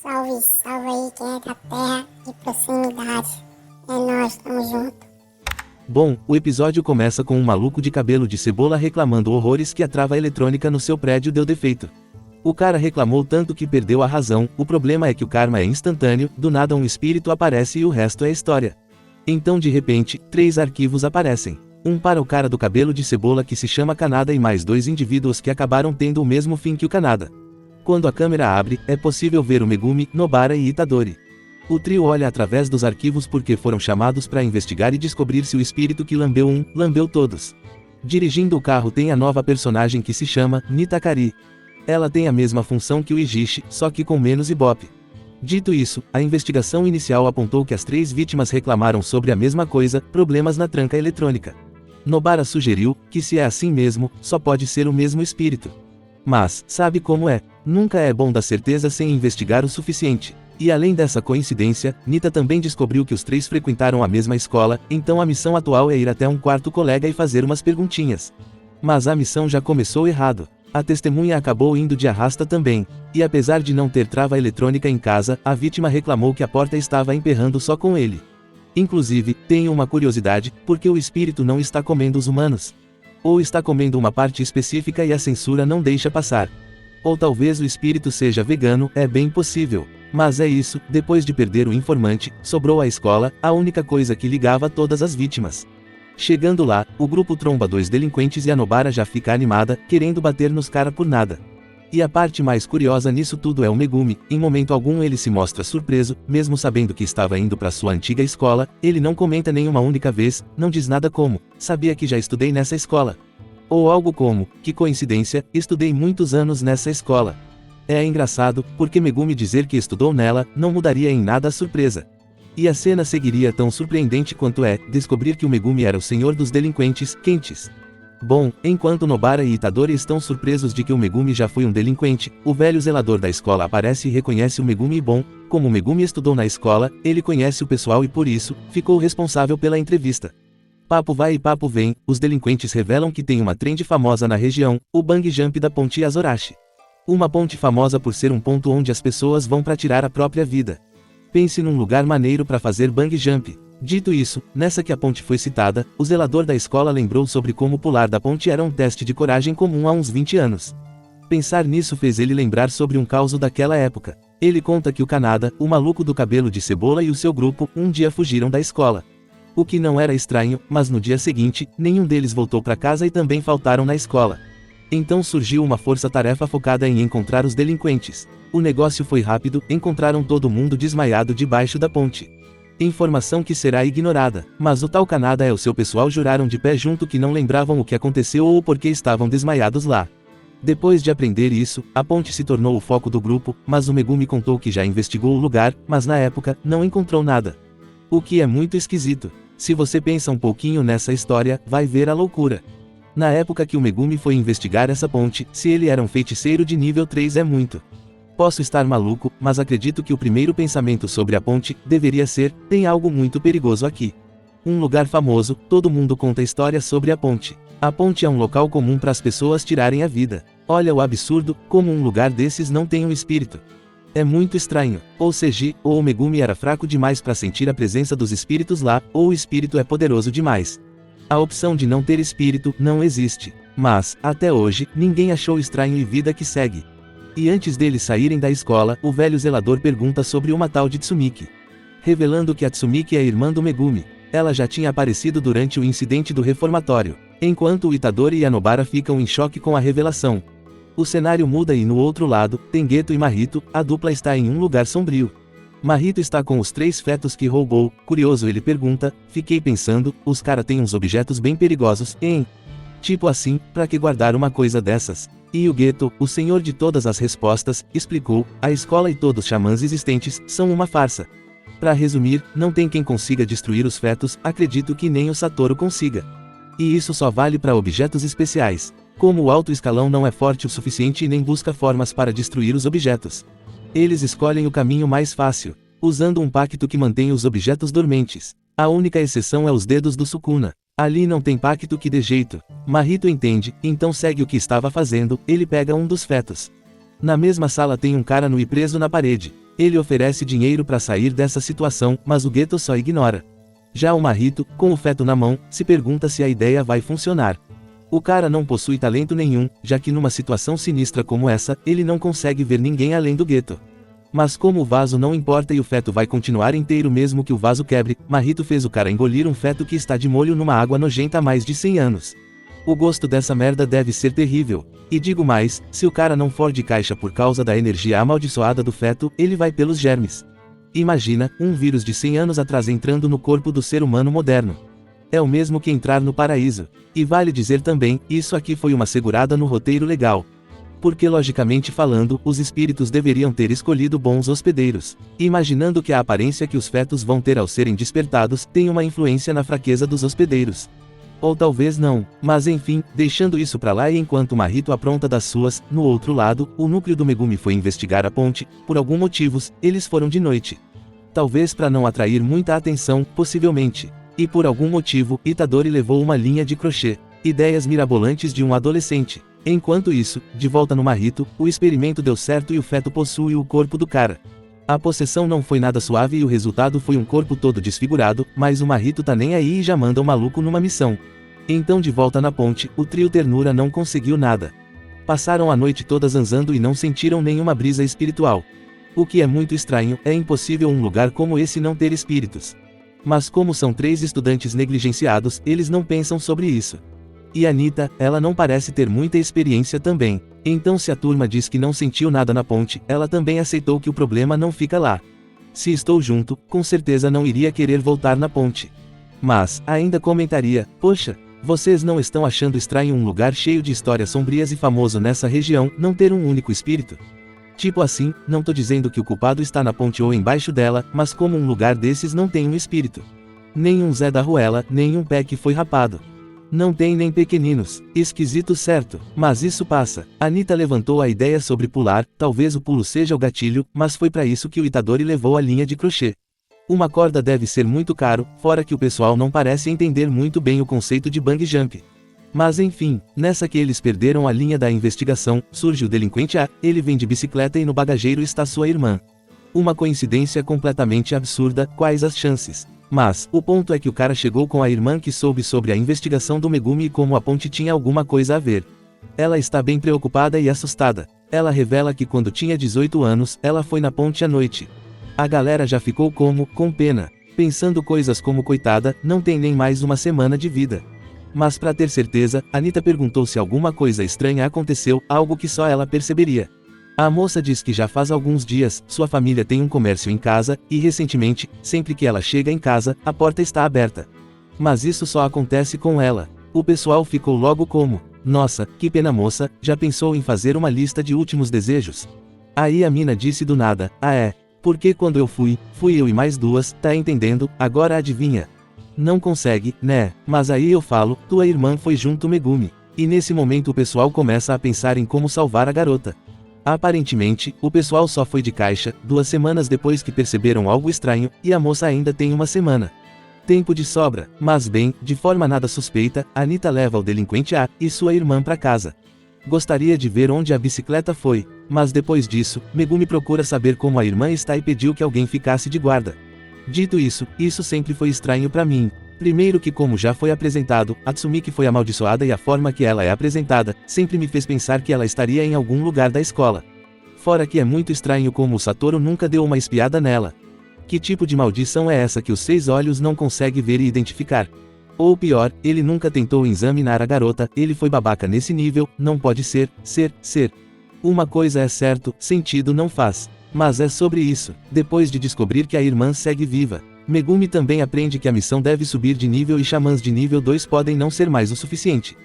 Salve, salve aí quem é da terra de proximidade. É nóis, tamo junto. Bom, o episódio começa com um maluco de cabelo de cebola reclamando horrores que a trava eletrônica no seu prédio deu defeito. O cara reclamou tanto que perdeu a razão. O problema é que o karma é instantâneo, do nada um espírito aparece e o resto é história. Então de repente, 3 arquivos aparecem. Um para o cara do cabelo de cebola que se chama Kanada e mais 2 indivíduos que acabaram tendo o mesmo fim que o Kanada. Quando a câmera abre, é possível ver o Megumi, Nobara e Itadori. O trio olha através dos arquivos porque foram chamados para investigar e descobrir se o espírito que lambeu lambeu todos. Dirigindo o carro tem a nova personagem que se chama Nitakari. Ela tem a mesma função que o Ijishi, só que com menos ibope. Dito isso, a investigação inicial apontou que as 3 vítimas reclamaram sobre a mesma coisa, problemas na tranca eletrônica. Nobara sugeriu que se é assim mesmo, só pode ser o mesmo espírito. Mas, sabe como é? Nunca é bom dar certeza sem investigar o suficiente. E além dessa coincidência, Nita também descobriu que os 3 frequentaram a mesma escola, então a missão atual é ir até um quarto colega e fazer umas perguntinhas. Mas a missão já começou errado. A testemunha acabou indo de arrasta também. E apesar de não ter trava eletrônica em casa, a vítima reclamou que a porta estava emperrando só com ele. Inclusive, tenho uma curiosidade, por que o espírito não está comendo os humanos? Ou está comendo uma parte específica e a censura não deixa passar. Ou talvez o espírito seja vegano, é bem possível. Mas é isso, depois de perder o informante, sobrou a escola, a única coisa que ligava todas as vítimas. Chegando lá, o grupo tromba 2 delinquentes e a Nobara já fica animada, querendo bater nos cara por nada. E a parte mais curiosa nisso tudo é o Megumi. Em momento algum ele se mostra surpreso, mesmo sabendo que estava indo para sua antiga escola, ele não comenta nenhuma única vez, não diz nada como, sabia que já estudei nessa escola. Ou algo como, que coincidência, estudei muitos anos nessa escola. É engraçado, porque Megumi dizer que estudou nela, não mudaria em nada a surpresa. E a cena seguiria tão surpreendente quanto é, descobrir que o Megumi era o senhor dos delinquentes, quentes. Bom, enquanto Nobara e Itadori estão surpresos de que o Megumi já foi um delinquente, o velho zelador da escola aparece e reconhece o Megumi e bom, como o Megumi estudou na escola, ele conhece o pessoal e por isso, ficou responsável pela entrevista. Papo vai e papo vem, os delinquentes revelam que tem uma trend famosa na região, o bang jump da ponte Azorashi. Uma ponte famosa por ser um ponto onde as pessoas vão para tirar a própria vida. Pense num lugar maneiro para fazer bang jump. Dito isso, nessa que a ponte foi citada, o zelador da escola lembrou sobre como pular da ponte era um teste de coragem comum há uns 20 anos. Pensar nisso fez ele lembrar sobre um caso daquela época. Ele conta que o Kanada, o maluco do cabelo de cebola e o seu grupo, um dia fugiram da escola. O que não era estranho, mas no dia seguinte, nenhum deles voltou para casa e também faltaram na escola. Então surgiu uma força-tarefa focada em encontrar os delinquentes. O negócio foi rápido, encontraram todo mundo desmaiado debaixo da ponte. Informação que será ignorada, mas o tal Kanada e o seu pessoal juraram de pé junto que não lembravam o que aconteceu ou o porquê estavam desmaiados lá. Depois de aprender isso, a ponte se tornou o foco do grupo, mas o Megumi contou que já investigou o lugar, mas na época, não encontrou nada. O que é muito esquisito. Se você pensa um pouquinho nessa história, vai ver a loucura. Na época que o Megumi foi investigar essa ponte, se ele era um feiticeiro de nível 3 é muito. Posso estar maluco, mas acredito que o primeiro pensamento sobre a ponte deveria ser: tem algo muito perigoso aqui. Um lugar famoso, todo mundo conta histórias sobre a ponte. A ponte é um local comum para as pessoas tirarem a vida. Olha o absurdo, como um lugar desses não tem um espírito. É muito estranho. Ou seja, ou o Megumi era fraco demais para sentir a presença dos espíritos lá, ou o espírito é poderoso demais. A opção de não ter espírito não existe. Mas, até hoje, ninguém achou estranho e vida que segue. E antes deles saírem da escola, o velho zelador pergunta sobre uma tal de Tsumiki. Revelando que a Tsumiki é irmã do Megumi. Ela já tinha aparecido durante o incidente do reformatório. Enquanto o Itadori e a Nobara ficam em choque com a revelação. O cenário muda e no outro lado, tem Geto e Mahito, a dupla está em um lugar sombrio. Mahito está com os 3 fetos que roubou. Curioso, ele pergunta: fiquei pensando, os cara têm uns objetos bem perigosos, hein? Tipo assim, pra que guardar uma coisa dessas? E o Geto, o senhor de todas as respostas, explicou: a escola e todos os xamãs existentes são uma farsa. Pra resumir, não tem quem consiga destruir os fetos, acredito que nem o Satoru consiga. E isso só vale para objetos especiais. Como o alto escalão não é forte o suficiente e nem busca formas para destruir os objetos. Eles escolhem o caminho mais fácil, usando um pacto que mantém os objetos dormentes. A única exceção é os dedos do Sukuna. Ali não tem pacto que dê jeito. Mahito entende, então segue o que estava fazendo, ele pega um dos fetos. Na mesma sala tem um cara nu e preso na parede. Ele oferece dinheiro para sair dessa situação, mas o Geto só ignora. Já o Mahito, com o feto na mão, se pergunta se a ideia vai funcionar. O cara não possui talento nenhum, já que numa situação sinistra como essa, ele não consegue ver ninguém além do Geto. Mas como o vaso não importa e o feto vai continuar inteiro mesmo que o vaso quebre, Mahito fez o cara engolir um feto que está de molho numa água nojenta há mais de 100 anos. O gosto dessa merda deve ser terrível. E digo mais, se o cara não for de caixa por causa da energia amaldiçoada do feto, ele vai pelos germes. Imagina, um vírus de 100 anos atrás entrando no corpo do ser humano moderno. É o mesmo que entrar no paraíso. E vale dizer também, isso aqui foi uma segurada no roteiro legal. Porque logicamente falando, os espíritos deveriam ter escolhido bons hospedeiros. Imaginando que a aparência que os fetos vão ter ao serem despertados, tem uma influência na fraqueza dos hospedeiros. Ou talvez não, mas enfim, deixando isso pra lá e enquanto Mahito apronta das suas, no outro lado, o núcleo do Megumi foi investigar a ponte, por algum motivos, eles foram de noite. Talvez para não atrair muita atenção, possivelmente. E por algum motivo, Itadori levou uma linha de crochê. Ideias mirabolantes de um adolescente. Enquanto isso, de volta no Mahito, o experimento deu certo e o feto possui o corpo do cara. A possessão não foi nada suave e o resultado foi um corpo todo desfigurado, mas o Mahito tá nem aí e já manda o maluco numa missão. Então de volta na ponte, o trio Ternura não conseguiu nada. Passaram a noite toda zanzando e não sentiram nenhuma brisa espiritual. O que é muito estranho, é impossível um lugar como esse não ter espíritos. Mas como são 3 estudantes negligenciados, eles não pensam sobre isso. E Anita, ela não parece ter muita experiência também. Então se a turma diz que não sentiu nada na ponte, ela também aceitou que o problema não fica lá. Se estou junto, com certeza não iria querer voltar na ponte. Mas, ainda comentaria, poxa, vocês não estão achando estranho um lugar cheio de histórias sombrias e famoso nessa região, não ter um único espírito? Tipo assim, não tô dizendo que o culpado está na ponte ou embaixo dela, mas como um lugar desses não tem um espírito. Nem um Zé da Ruela, nem um pé que foi rapado. Não tem nem pequeninos. Esquisito certo, mas isso passa. Anita levantou a ideia sobre pular, talvez o pulo seja o gatilho, mas foi para isso que o Itadori levou a linha de crochê. Uma corda deve ser muito caro, fora que o pessoal não parece entender muito bem o conceito de bungee jump. Mas enfim, nessa que eles perderam a linha da investigação, surge o delinquente A, ele vem de bicicleta e no bagageiro está sua irmã. Uma coincidência completamente absurda, quais as chances? Mas, o ponto é que o cara chegou com a irmã que soube sobre a investigação do Megumi e como a ponte tinha alguma coisa a ver. Ela está bem preocupada e assustada. Ela revela que quando tinha 18 anos, ela foi na ponte à noite. A galera já ficou com pena, pensando coisas como coitada, não tem nem mais uma semana de vida. Mas para ter certeza, Anita perguntou se alguma coisa estranha aconteceu, algo que só ela perceberia. A moça diz que já faz alguns dias, sua família tem um comércio em casa, e recentemente, sempre que ela chega em casa, a porta está aberta. Mas isso só acontece com ela. O pessoal ficou logo como, nossa, que pena moça, já pensou em fazer uma lista de últimos desejos? Aí a mina disse do nada, ah é, porque quando eu fui eu e mais 2, tá entendendo, agora adivinha. Não consegue, né, mas aí eu falo, tua irmã foi junto Megumi. E nesse momento o pessoal começa a pensar em como salvar a garota. Aparentemente, o pessoal só foi de caixa, 2 semanas depois que perceberam algo estranho, e a moça ainda tem uma semana. Tempo de sobra, mas bem, de forma nada suspeita, Anita leva o delinquente A e sua irmã para casa. Gostaria de ver onde a bicicleta foi, mas depois disso, Megumi procura saber como a irmã está e pediu que alguém ficasse de guarda. Dito isso sempre foi estranho para mim. Primeiro que como já foi apresentado, a Tsumiki foi amaldiçoada e a forma que ela é apresentada, sempre me fez pensar que ela estaria em algum lugar da escola. Fora que é muito estranho como o Satoru nunca deu uma espiada nela. Que tipo de maldição é essa que os 6 olhos não consegue ver e identificar? Ou pior, ele nunca tentou examinar a garota, ele foi babaca nesse nível, não pode ser. Uma coisa é certo, sentido não faz. Mas é sobre isso, depois de descobrir que a irmã segue viva. Megumi também aprende que a missão deve subir de nível e xamãs de nível 2 podem não ser mais o suficiente.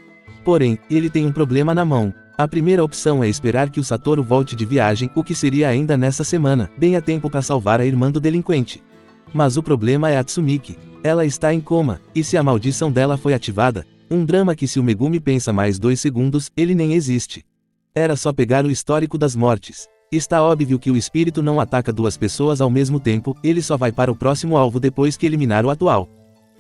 Porém, ele tem um problema na mão. A primeira opção é esperar que o Satoru volte de viagem, o que seria ainda nessa semana, bem a tempo para salvar a irmã do delinquente. Mas o problema é a Tsumiki. Ela está em coma, e se a maldição dela foi ativada, um drama que se o Megumi pensa mais 2 segundos, ele nem existe. Era só pegar o histórico das mortes. Está óbvio que o espírito não ataca 2 pessoas ao mesmo tempo, ele só vai para o próximo alvo depois que eliminar o atual.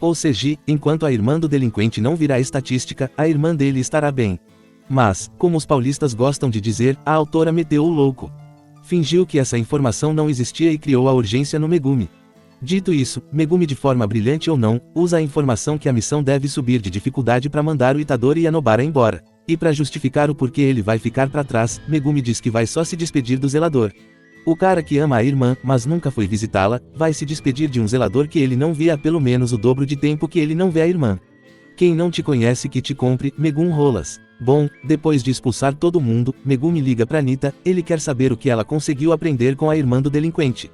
Ou seja, enquanto a irmã do delinquente não virar estatística, a irmã dele estará bem. Mas, como os paulistas gostam de dizer, a autora meteu o louco. Fingiu que essa informação não existia e criou a urgência no Megumi. Dito isso, Megumi, de forma brilhante ou não, usa a informação que a missão deve subir de dificuldade para mandar o Itadori e a Nobara embora. E para justificar o porquê ele vai ficar para trás, Megumi diz que vai só se despedir do zelador. O cara que ama a irmã, mas nunca foi visitá-la, vai se despedir de um zelador que ele não via há pelo menos o dobro de tempo que ele não vê a irmã. Quem não te conhece que te compre, Megumi rolas. Bom, depois de expulsar todo mundo, Megumi liga pra Nita, ele quer saber o que ela conseguiu aprender com a irmã do delinquente.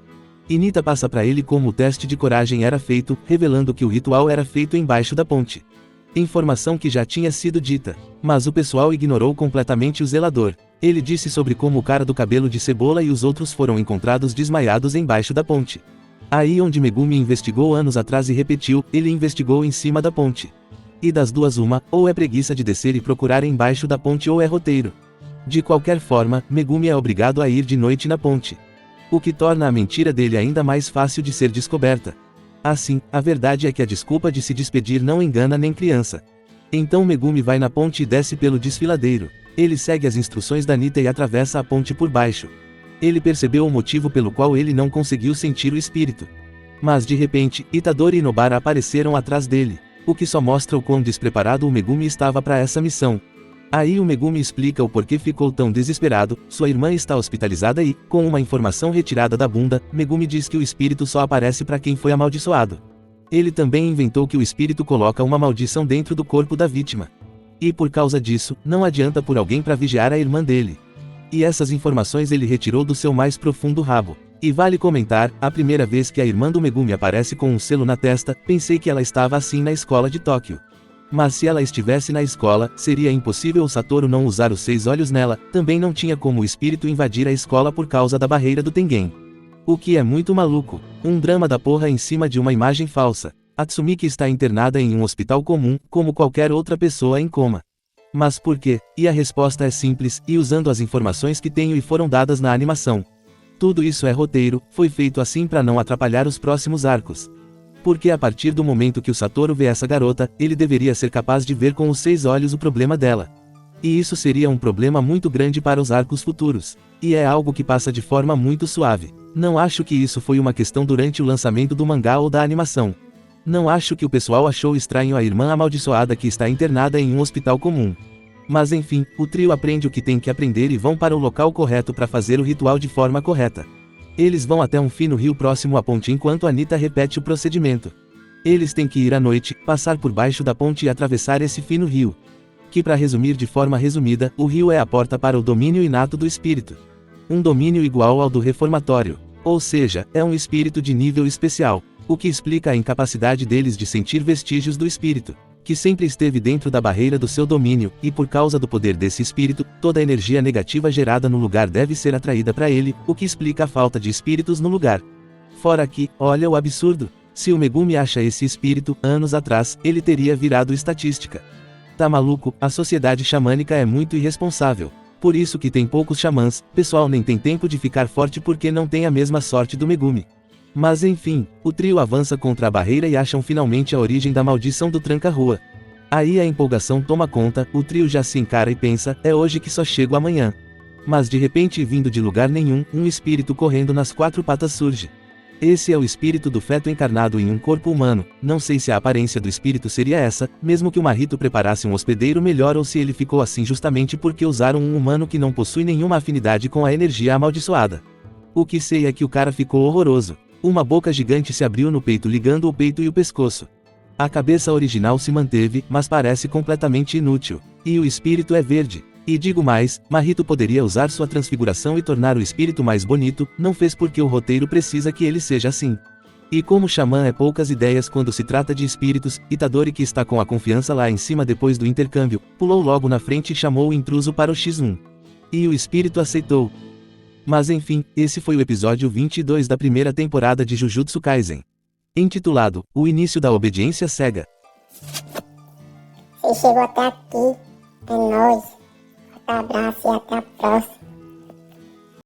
E Nita passa pra ele como o teste de coragem era feito, revelando que o ritual era feito embaixo da ponte. Informação que já tinha sido dita. Mas o pessoal ignorou completamente o zelador. Ele disse sobre como o cara do cabelo de cebola e os outros foram encontrados desmaiados embaixo da ponte. Aí onde Megumi investigou anos atrás e repetiu, ele investigou em cima da ponte. E das duas uma, ou é preguiça de descer e procurar embaixo da ponte ou é roteiro. De qualquer forma, Megumi é obrigado a ir de noite na ponte. O que torna a mentira dele ainda mais fácil de ser descoberta. Assim, a verdade é que a desculpa de se despedir não engana nem criança. Então Megumi vai na ponte e desce pelo desfiladeiro. Ele segue as instruções da Nita e atravessa a ponte por baixo. Ele percebeu o motivo pelo qual ele não conseguiu sentir o espírito. Mas de repente, Itadori e Nobara apareceram atrás dele, o que só mostra o quão despreparado o Megumi estava para essa missão. Aí o Megumi explica o porquê ficou tão desesperado. Sua irmã está hospitalizada e, com uma informação retirada da bunda, Megumi diz que o espírito só aparece para quem foi amaldiçoado. Ele também inventou que o espírito coloca uma maldição dentro do corpo da vítima. E por causa disso, não adianta por alguém para vigiar a irmã dele. E essas informações ele retirou do seu mais profundo rabo. E vale comentar, a primeira vez que a irmã do Megumi aparece com um selo na testa, pensei que ela estava assim na escola de Tóquio. Mas se ela estivesse na escola, seria impossível o Satoru não usar os 6 olhos nela, também não tinha como o espírito invadir a escola por causa da barreira do Tengen. O que é muito maluco. Um drama da porra em cima de uma imagem falsa. A Tsumiki está internada em um hospital comum, como qualquer outra pessoa em coma. Mas por quê? E a resposta é simples, e usando as informações que tenho e foram dadas na animação. Tudo isso é roteiro, foi feito assim para não atrapalhar os próximos arcos. Porque a partir do momento que o Satoru vê essa garota, ele deveria ser capaz de ver com os 6 olhos o problema dela. E isso seria um problema muito grande para os arcos futuros. E é algo que passa de forma muito suave. Não acho que isso foi uma questão durante o lançamento do mangá ou da animação. Não acho que o pessoal achou estranho a irmã amaldiçoada que está internada em um hospital comum. Mas enfim, o trio aprende o que tem que aprender e vão para o local correto para fazer o ritual de forma correta. Eles vão até um fino rio próximo à ponte enquanto a Nita repete o procedimento. Eles têm que ir à noite, passar por baixo da ponte e atravessar esse fino rio. Que para resumir de forma resumida, o rio é a porta para o domínio inato do espírito. Um domínio igual ao do reformatório. Ou seja, é um espírito de nível especial. O que explica a incapacidade deles de sentir vestígios do espírito, que sempre esteve dentro da barreira do seu domínio, e por causa do poder desse espírito, toda a energia negativa gerada no lugar deve ser atraída para ele, o que explica a falta de espíritos no lugar. Fora que, olha o absurdo, se o Megumi acha esse espírito, anos atrás, ele teria virado estatística. Tá maluco, a sociedade xamânica é muito irresponsável. Por isso que tem poucos xamãs, pessoal nem tem tempo de ficar forte porque não tem a mesma sorte do Megumi. Mas enfim, o trio avança contra a barreira e acham finalmente a origem da maldição do tranca-rua. Aí a empolgação toma conta, o trio já se encara e pensa, é hoje que só chego amanhã. Mas de repente vindo de lugar nenhum, um espírito correndo nas 4 patas surge. Esse é o espírito do feto encarnado em um corpo humano. Não sei se a aparência do espírito seria essa, mesmo que o Marito preparasse um hospedeiro melhor ou se ele ficou assim justamente porque usaram um humano que não possui nenhuma afinidade com a energia amaldiçoada. O que sei é que o cara ficou horroroso. Uma boca gigante se abriu no peito ligando o peito e o pescoço. A cabeça original se manteve, mas parece completamente inútil. E o espírito é verde. E digo mais, Marito poderia usar sua transfiguração e tornar o espírito mais bonito, não fez porque o roteiro precisa que ele seja assim. E como xamã é poucas ideias quando se trata de espíritos, Itadori, que está com a confiança lá em cima depois do intercâmbio, pulou logo na frente e chamou o intruso para o X1. E o espírito aceitou. Mas enfim, esse foi o episódio 22 da primeira temporada de Jujutsu Kaisen. Intitulado, O Início da Obediência Cega. Você chegou até aqui, é nóis. Um abraço e até a próxima.